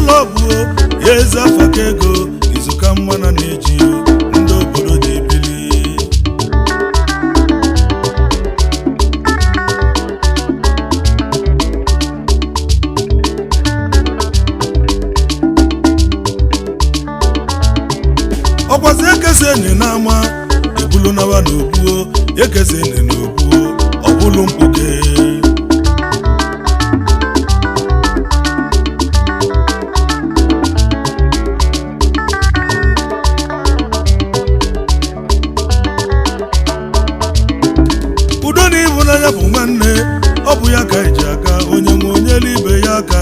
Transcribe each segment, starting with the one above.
Club eze afaka ego izuka mwana na-eji ndị obodo dị ebili ọkwazi ekeseni n'ama ebulu nawa n'obuo ekeseni n'obuo ọbụlụ Mkpuke ya bụ nwanne ọ bụ ya ka eji aka onye nwe onye ibe ya aka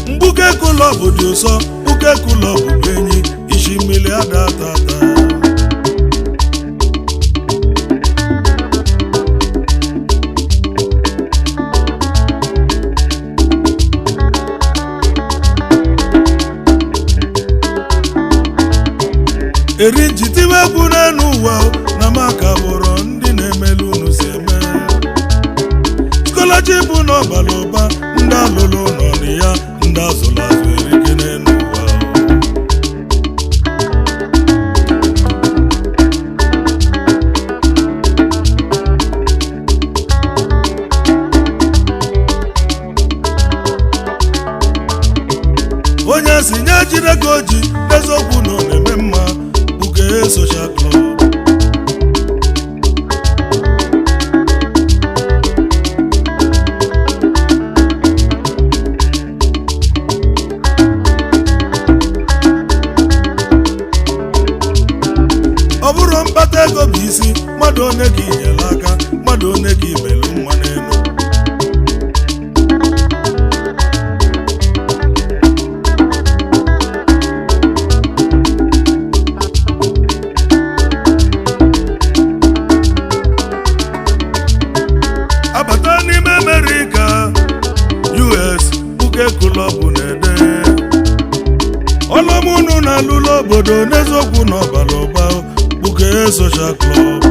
Mkpuke Club dị ụsọ Mkpuke Club bụ enyi isi mmiri ada ata eri njitiwe egwu n'elu ụwa na maka bụrụ ndị na-emelu unu si eme scholarship bụ n'ọbara ụba ndị alụlụ nọ na ya ndị azụrụ azụ erike n'elu ụwa onye si nye jide ka o ji eziokwu na ọ na-eme mma Social Club ọ bụrụ mkpata ego bụ isi mmadụ one ka inyere aka mmadụ one ka imelu mma n'elu abata n'ime America US Mkpuke Club na-ede ọlọmụnụ na-alụlụ obodo n'eziokwu na ọbara ụba Mkpuke Social Club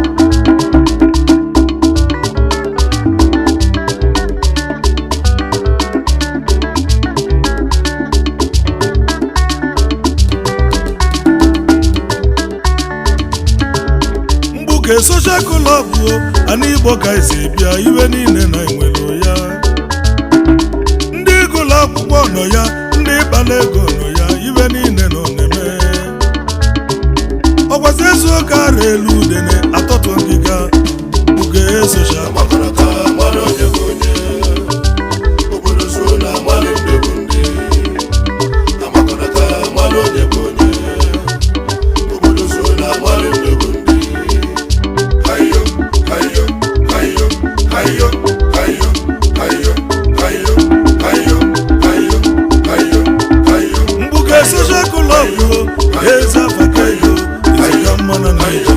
Mkpuke Social Club ana Igbo ka esi bịa iwe niile na enwelo ya ndị gụlụ akwụkwọ nọ ya ndị ịkpala ego nọ ya iwe niile nọ na-eme ọgwazi ezu oke ara elu udene atọtụ ngịga Mkpuke Social Mkpuke Social Club eze afaka ego izuka mmanụ na-eji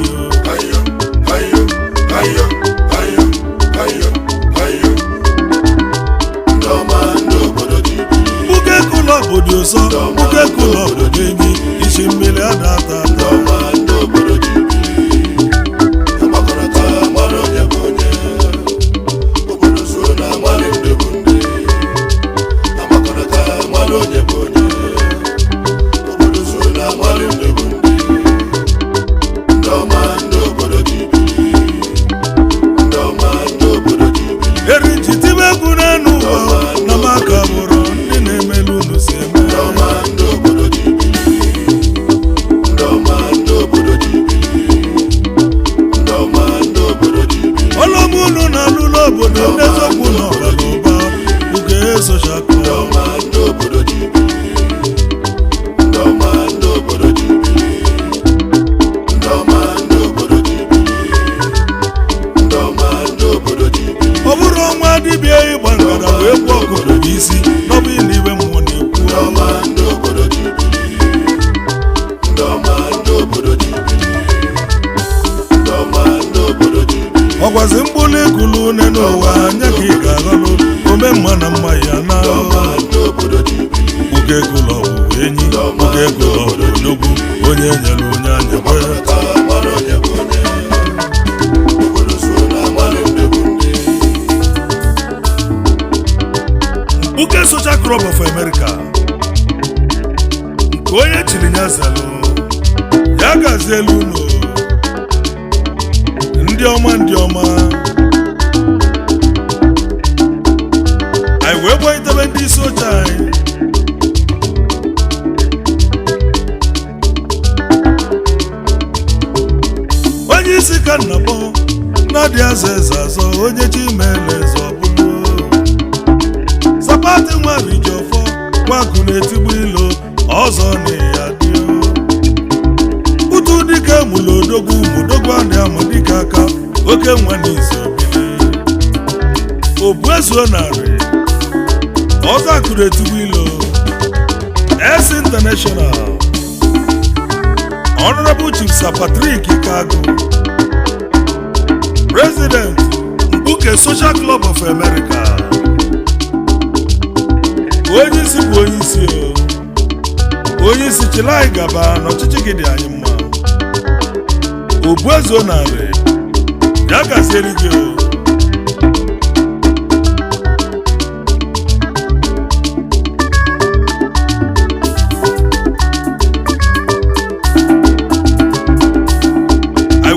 Mkpuke Club dị ụsọ Mkpuke Club dị enyi isi mmiri ada ata eri njitiwe egwu n'elu ụwa na maka bụrụ ndị na-emelu unu si eme ọlọmụnụ na-alụlụ obodo n'eziokwu na ọbara ụba Mkpuke Social Club ọ bụrụ ọnwa dibịa ịgba ngara wee kwuo obodo gị isi n'ọbụ n'iwe mmụọ na-ekwu ọgwazi mgbụlụ ịgụlụ une n'ụwa anya ka ị ga-aghalụ ome mma na mma ya na Mkpuke Club enyi oge ego odogwu onye nyere onye anya Mkpuke Social Club of America nke onye chiri nya zelu ya gazie elu ụlọ ndị ọma anyị wee gbanyetebe ndị isi oche anyị onye isi ka nnabọ na-adị eze azọ onye ji mele eze ọbụlụ Sapati nwa Rijọfọ nwakụ na-etigbu ilo ọzọ na ya dị utu dike mụlụ odogwu anị ama dike aka oke nwa n'izu obili obuezuo narị ọzọ akụrụ etigbu ilo S International Honorable Chief Sir Patrick Kago President Mkpuke Social Club of America onye isi bụ onye isi chilai gaba n'ọchịchị gị dị anyị mma obuezuo narị ya gazieri gị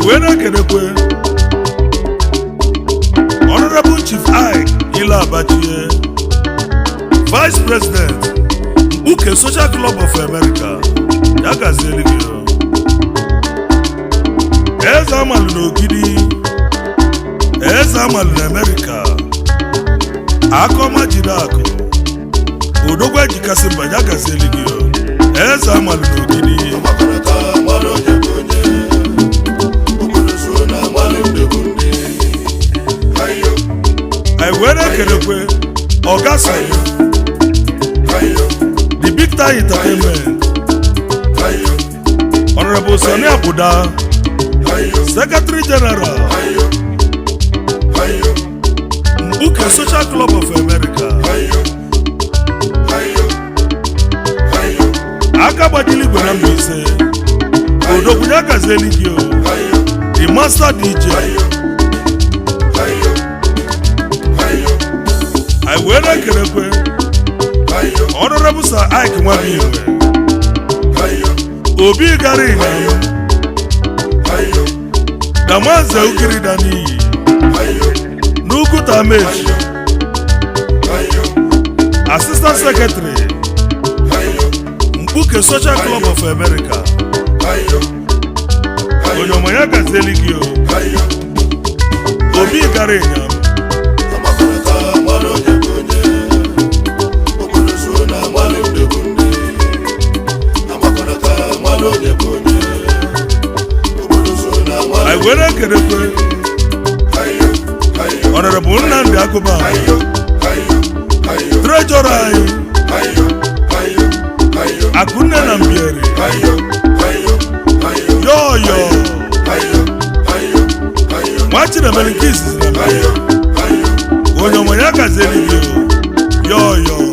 wee na-ekenekwe Honorable Chief Ike Ile Abachie Vice President Mkpuke Social Club of America ya gazieli gị eze amalụ n'Ogidi eze amalụ n'Amerika akọma jiri akụ odogwu ejikasị mba ya gazieli gị eze amalụ n'Ogidi anyị were ekelekwe Ọgasa the Big Time Entertainment Honorable Sani Abuda Secretary General Mkpuke Social Club of America aka gbajili igwe na Mbaise odogwu ya gazieli gị the Master DJ I were ekelekwe Honorable Sir Ike Nwabiwe Obi Gari Damaze Ukiri Dani Nuku Tameji Assistant Secretary Mkpuke Social Club of America Onyomoya gazieli gị Obi Gari I were ekelekwe Honorable Nnamdi Akuba Treasurer Akunne na Mbieri Yoyo Mwachi na Melikisi Onyomoya gazieli gị Yoyo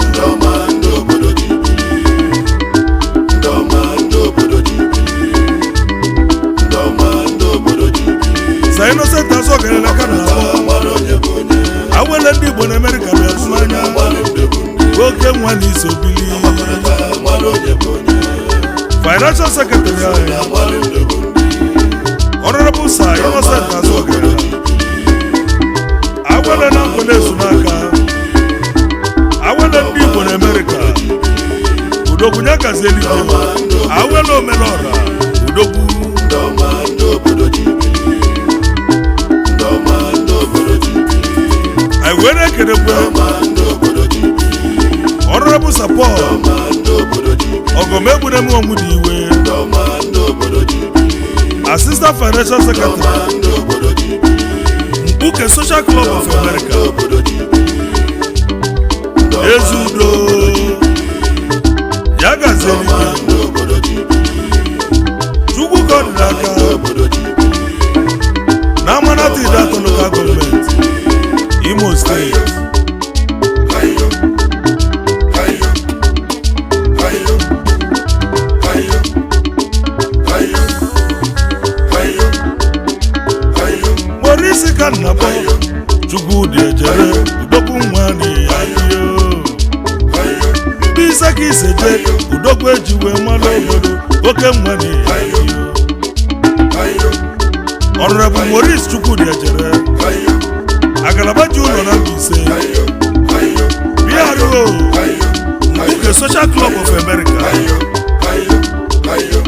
Sa Innocent aso kelele kana awele ndị Igbo na America bịazumanya oke nwa n'isi obili Financial Secretary Honorable Sir Innocent aso kelele awele na nkole sunaka awele ndị Igbo na America udogwu nya gazieli awele omenora udogwu I were ekelekwe Honorable Support Ogomegburemu Omudiwe Assistant Financial Secretary Mkpuke Social Club of America Ezudo ya gazieli Chukwu Godaka na Amanati Idato Local Government Imo State ka nnabọ Chukwudi ejere udogwu nwa n'iya mbisa ka iseje udogwu eji wee mmanụ obodo oke nwa n'iya Honorable Maurice Chukwudi ejere agalaba ji ụlọ na Mbaise PRO Mkpuke Social Club of America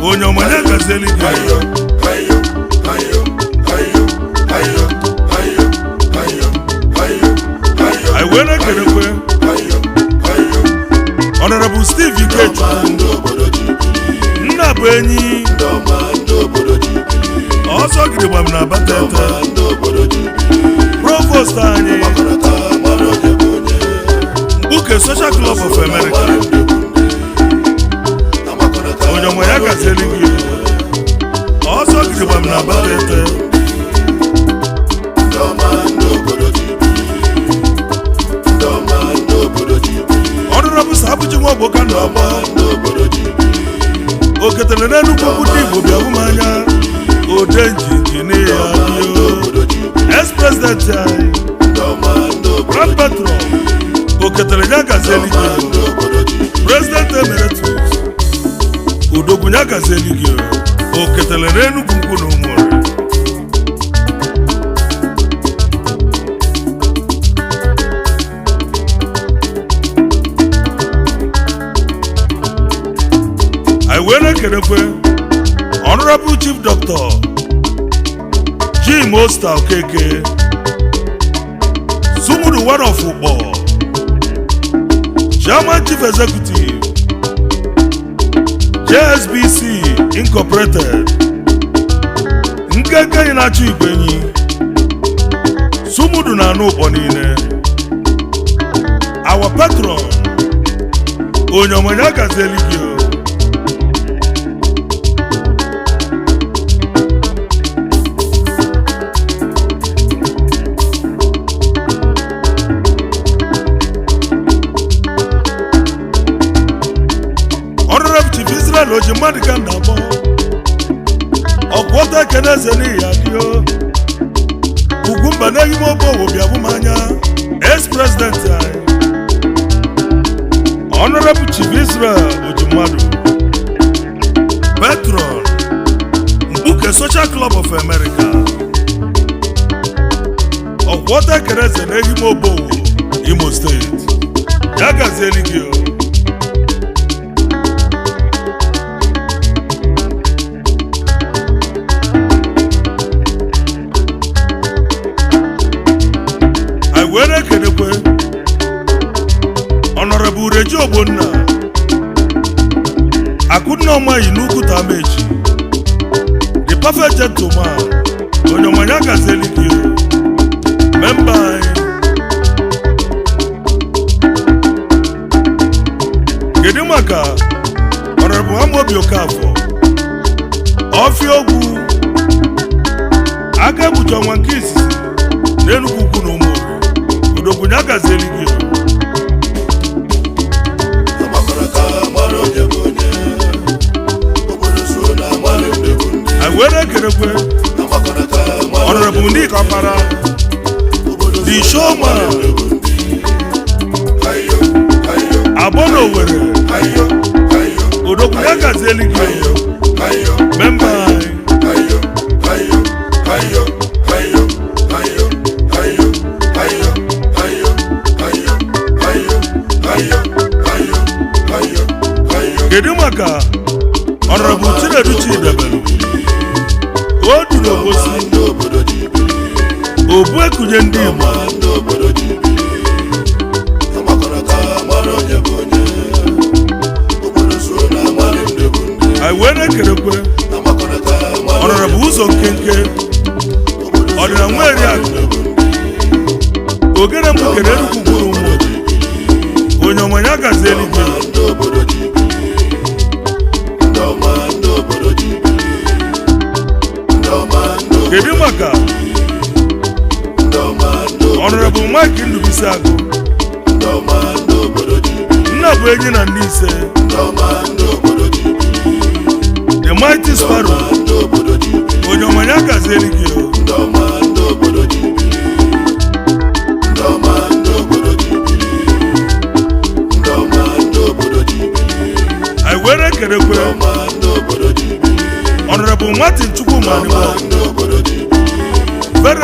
onye ọmanya gazeli gị anyị wee na-ekelekwe Honorable Steve Ikechukwu nna bụ enyi ọsọ gidigba m na Batete Provost anyị Mkpuke Social Club of America onye ọmọ ya gazeli gị ọsọ gidigba m na Batete Honorable Sabuchi Nwoboka Ndọba o ketele n'Enugu ndị Igbo bịa hụ m anya Odenji Injinia ex-president anyị Grand Patron o ketele ya gazeli gị President Emeritus Udogwu ya gazeli gị o ketele n'Enugu Ukwu na Ụmụrụ anyị wee na-ekelekwe Honorable Chief Doctor Jim Osta Okeke Sumudu one of Ugbo Chairman Chief Executive JSBC Incorporated Nkeke na-achụ Igbenyi Sumudu na anụ Ugbo niile our patron onye ọmanya gazeli gị Oji mmadụ ka ndabọ ọkwọta ekeneze n'ihi adịo Ugwumba n'eghị m obe owo bịa bụ m anya ex-president anyị Honorable Chief Israel Oji mmadụ Patron Mkpuke Social Club of America ọkwọta ekeneze n'eghị m obe owo Imo State ya gazieli gị were kedekwe Honorable Reji Ogbonna Akụnọma Inugwu Tamechi the perfect gentleman onye ọmanya gazeli gị memba anyị kedu maka Honorable Amobi Okafọ Ọfịa Ogwu aka egbucha ọnwa nke izizi n'Enugu Ukwu na Ụmụrụ Udogwu ya gazeli gị anyị wee na-ekelekwe Honorable Nick Ọkpara the showman Abono Owerri Udogwu ya gazeli gị memba anyị kedu maka Honorable Chinedu Chidebelu o duru Obosi obu ekunye ndị Igbo anyị wee na-ekelekwe Honorable Ụzọ Nkenke ọdịna nweri akụ ogene mkpukere Enugu gwuru ụmụ onye ọmanya gazeli gị kedu maka Honorable Mike Ndubisagu nna bụ enyi na ndị ise the mighty Sparrow onye ọmanya gazeli gị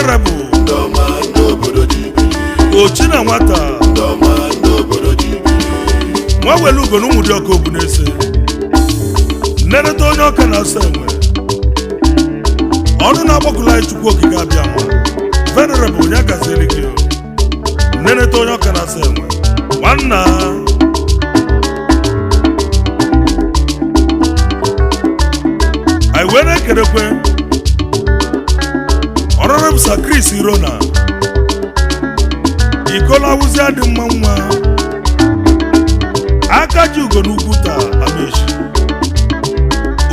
Venerable Ochina Nwata nwa welu ugo n'ụmụdị ọka obu n'ese nneneta onye ọka na-asa enwe ọnụ na-agbakọla anyị Chukwu okike abịa ma Venerable onye agazieli gị nneneta onye ọka na-asa enwe nwanna anyị wee na-ekerekwe Honorable Sir Chris Irona ikola awụzi adị mma nwa aka ji ugo n'ugwu taa amechi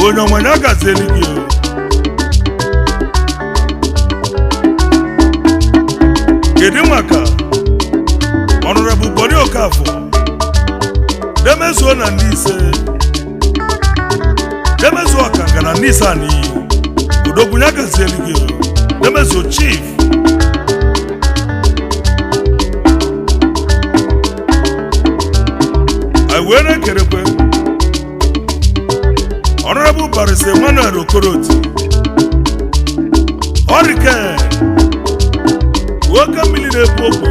onye ọmanya agazieli gị kedu maka Honorable Boni Okafọ demezuo na ndị ise demezuo ọkanga na ndị ise n'iyi udogwunye agazieli gị demezuo chief wee na-ekerekwe Honorable Barrister Emmanuel Okoroti Orike nwoke mmiri na-ebu ogbe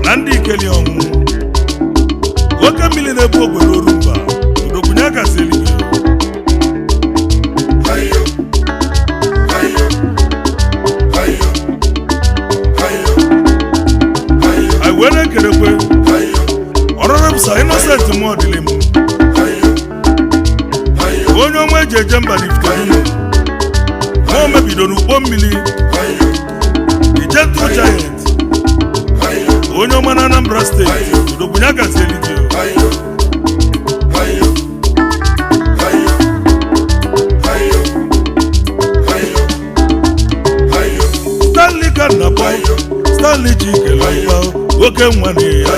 na ndị ikeli ọnwụ nwoke mmiri na-ebu ogbe n'Orumba odogwunye agazieli gị anyị wee na-ekerekwe Honorable Sir Innocent Modilim onye ọnwa eji eje mba n'Ifitanu ma o mebido n'ukpo mmiri the Gentle Giant onye ọma na Anambra steeti udogwunye agazieli gị Stanley Kannabo Stanley Chikelo nwoke nwa na-eya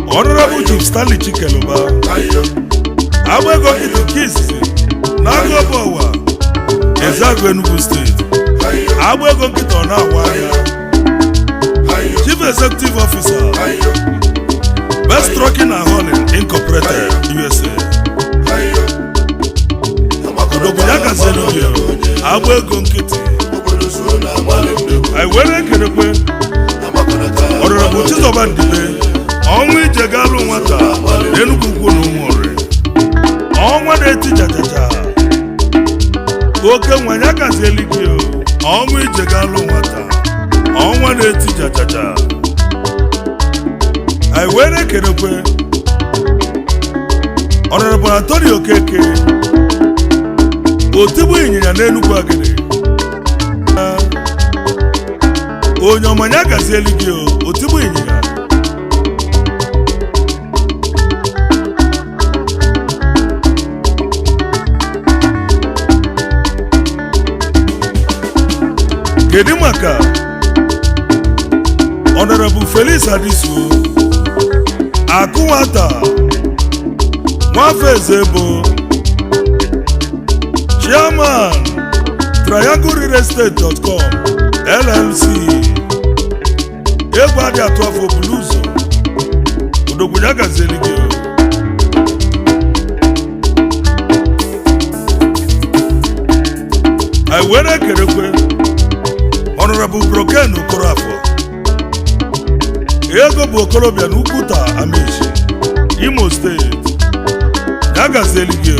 Honorable Chief Stanley Chikeluba agba ego nkịtị izizi na agụọbụ ọwa Ezeagụ Enugu steeti agba ego nkịtị ọ na-awa ahịa Chief Executive Officer Best Trucking and Hauling Incorporated USA odogwunye agazieli gị agba ego nkịtị anyị were ekerekwe Honorable Chizoba Ndibe ọnwa ije galụ nwata n'Enugu ugwu na Ụmụọrị ọnwa na-eti jajaja oke nwanyị agazieli gị ọnwa ije galụ nwata ọnwa na-eti jajaja anyị wee na-ekerekwe Honorable Anthony Okeke otigbu ịnyịnya n'Enugu Agidi onye ọmanya agazieli gị otigbu ịnyịnya kedu maka Honorable Felix Adisu akụ nwata nwafọ Ezebo Chairman TriangleRealEstate.com LLC egwu adị atụ afọ buluzo odogwunye agazieli gị anyị were ekerekwe Honorable Broken Okorafọ ego bụ okorobịa n'Ugwu taa Amechi Imo steeti ya gazieli gị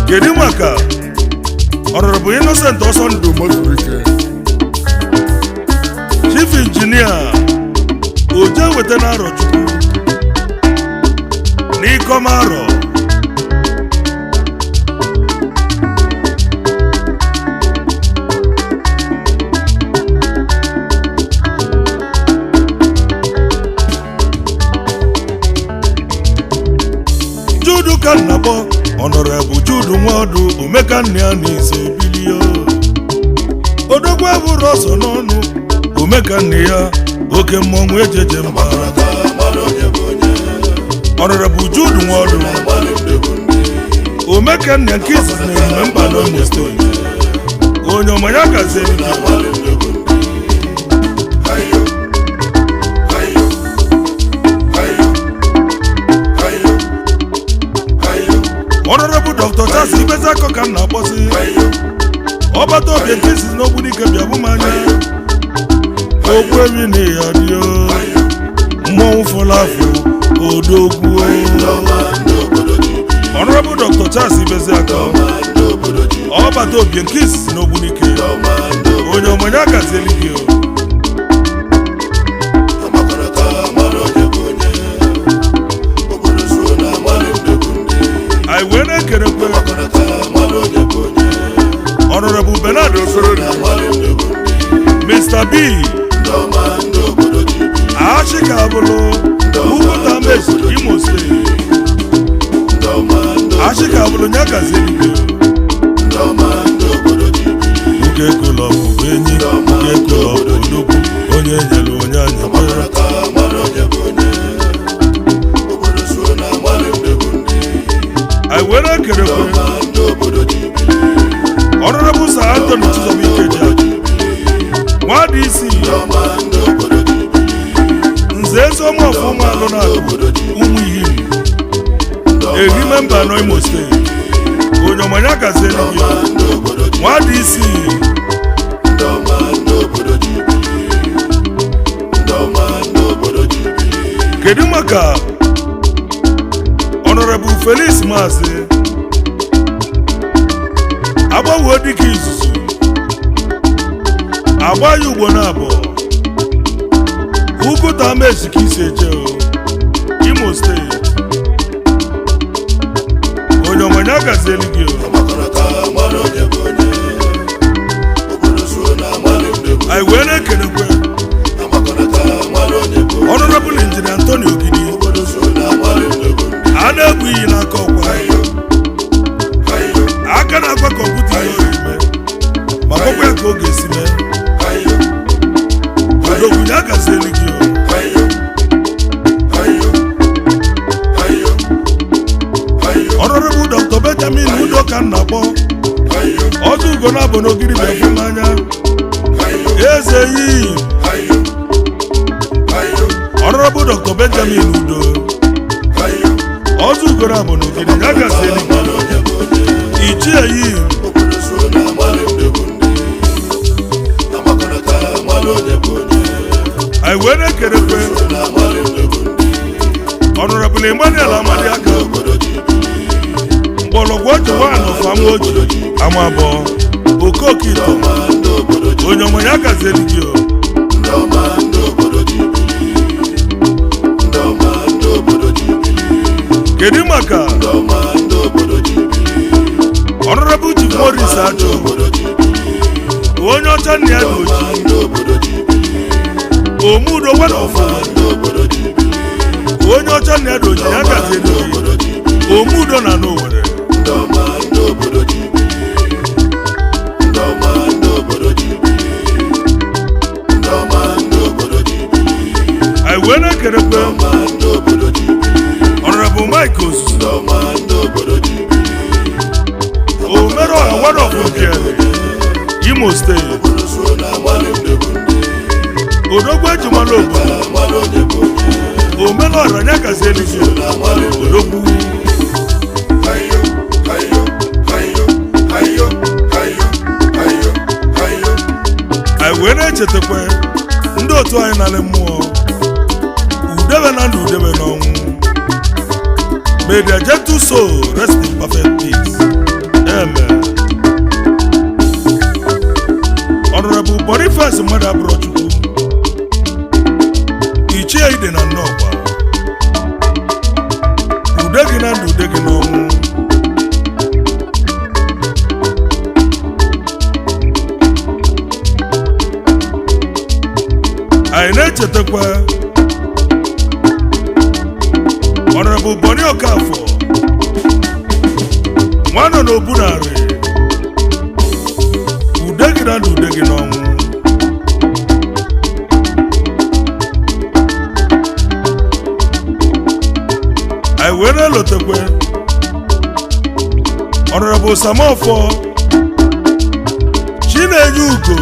kedu maka Honorable Innocent Ọsọndụ Mkpuke Chief Engineer oje weta na Arọchukwu n'Ikomaro Judu Kannabo Honorable Judu Nwodu omeka nne ya n'iso bilio odogwu abụrụ ọsọ n'ọnụ omeka nne ya oke mmọnwụ ejeje mba Honorable Judu Nwodu omeka nne nke izizi na-eme mba n'Imo steeti onye ọmanya gazieli Honorable Dr. Charles Ibezako ka nna akpọzi ọbata oge nke isi n'Ogbunike bịa bụ manya okwewi na ya dio mmọnwụ fọlafụ odogwu Honorable Dr. Charles Ibezako ọbata oge nke isi n'Ogbunike onye ọmanye agazieli gị I went and get a Honorable Bernard Mr. B. Ashikabulo, Ugutames, Imo State. Ashikabulo Nyakazini. Ugekula, Ubeni, Ugekula, Udubu, Onye Yellow, Nyanya. I went and get a Honorable Sir Anthony Chizobikeja. What is he? Nzezo mo former Ronaldo. Umuhim. A remember no Imo State. Onyomanyaka Zeli. What is he? Kedumaka. Honorable Felix Mase. Aba wodi ki isusu Aba yubo na abo Uguta mesi ki seje Imo State Onyo manyaka zeligi I wene kenekwe Honorable Engineer Antonio Gidi Anebu iyi na kokwa aka na-agwa kọmputa ihe ime ma gbakwa ya ka ọ ga-esi mee odogwunye agazieli gị Honorable Dr. Benjamin Udoka Nnakpọ ọdụ ugo na abụ n'ogiri bịafụ n'anya eze yi Honorable Dr. Benjamin Udo ọdụ ugo na abụ n'ogiri ya agazieli gị Ichie yi I went and get a Honorable Emmanuel Amadiaka Bologwajo one of Amoji Amabo Okokito Onyomayaka Zeligio Kedimaka Honorable Chief Morris Acho Onyo Chani Adoji Omudo one of Onyo Chani Adoji Yakazeli Omudo na nowhere I went and get a Honorable Michaels Omero one of Imo State Odogwa Jumalobo Omelo Ranyaka Zeligi Odogwu I went and chetekwe ndị otu anyị n'ala mmụọ udebe na ndụ udebe n'ọnwụ may their gentle soul rest in perfect peace. Amen. Honorable Boniface Mada Brochukwu Ichie ide na nnọkwa udegi na ndụ udegi n'ọnwụ anyị na-echetakwa Honorable Boni Okafọ nwanọ n'Obunari udegi na ndụ udegi n'ọnwụ anyị wee na-elotekwe Honorable Samofo Chinenye Ugo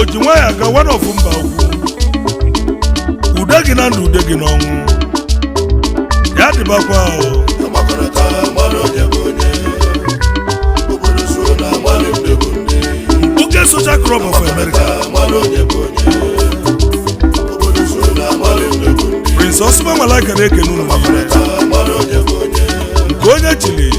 oji nwanyị aga one of mba ukwu udegi na ndụ udegi n'ọnwụ ya dịbakwa Mkpuke Social Club of America, Prince Ausuma Malaika na-ekene unu nke onye chili